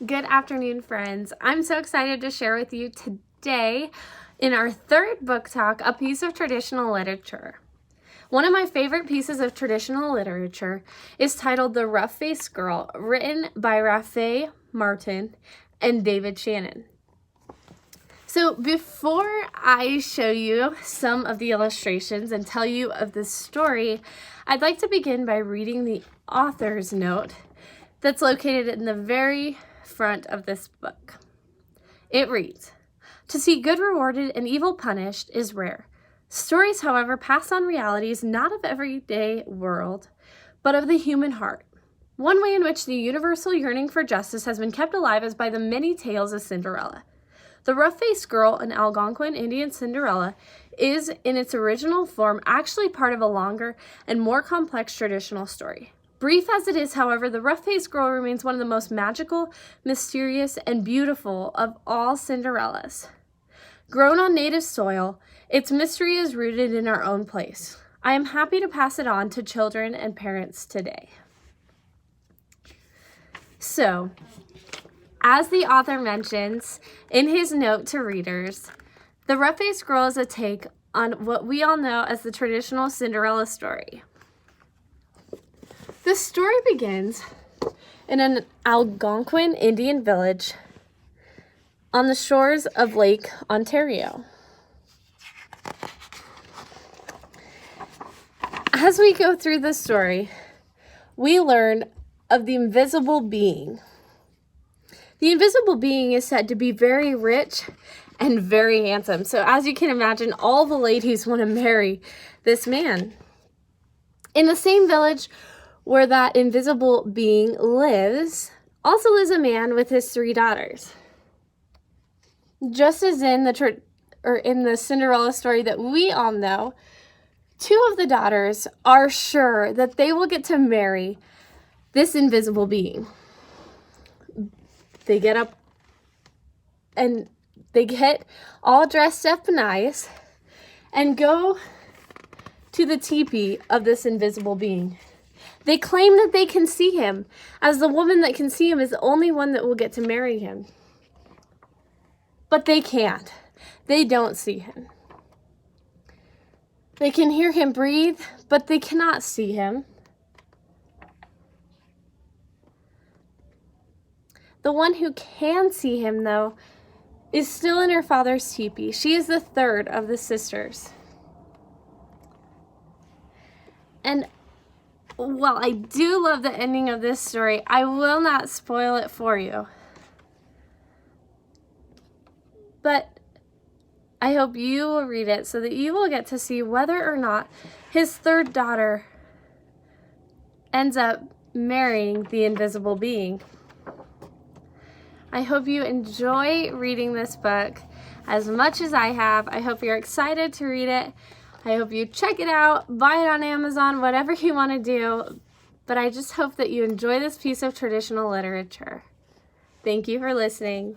Good afternoon, friends. I'm so excited to share with you today, in our third book talk, a piece of traditional literature. One of my favorite pieces of traditional literature is titled The Rough-Faced Girl, written by Rafe Martin and David Shannon. So before I show you some of the illustrations and tell you of this story, I'd like to begin by reading the author's note that's located in the very front of this book. It reads, "To see good rewarded and evil punished is rare. Stories, however, pass on realities not of everyday world, but of the human heart. One way in which the universal yearning for justice has been kept alive is by the many tales of Cinderella. The Rough-Faced Girl in Algonquin Indian Cinderella is, in its original form, actually part of a longer and more complex traditional story. Brief as it is, however, the Rough-Faced Girl remains one of the most magical, mysterious, and beautiful of all Cinderellas. Grown on native soil, its mystery is rooted in our own place. I am happy to pass it on to children and parents today." So, as the author mentions in his note to readers, The Rough-Faced Girl is a take on what we all know as the traditional Cinderella story. The story begins in an Algonquin Indian village on the shores of Lake Ontario. As we go through the story, we learn of the invisible being. The invisible being is said to be very rich and very handsome. So as you can imagine, all the ladies want to marry this man. In the same village where that invisible being lives, also lives a man with his 3 daughters. Just as in the Cinderella story that we all know, 2 of the daughters are sure that they will get to marry this invisible being. They get up and they get all dressed up nice and go to the teepee of this invisible being. They claim that they can see him, as the woman that can see him is the only one that will get to marry him. But they can't. They don't see him. They can hear him breathe, but they cannot see him. The one who can see him, though, is still in her father's teepee. She is the 3rd of the sisters. And while I do love the ending of this story, I will not spoil it for you. But I hope you will read it so that you will get to see whether or not his 3rd daughter ends up marrying the invisible being. I hope you enjoy reading this book as much as I have. I hope you're excited to read it. I hope you check it out, buy it on Amazon, whatever you want to do. But I just hope that you enjoy this piece of traditional literature. Thank you for listening.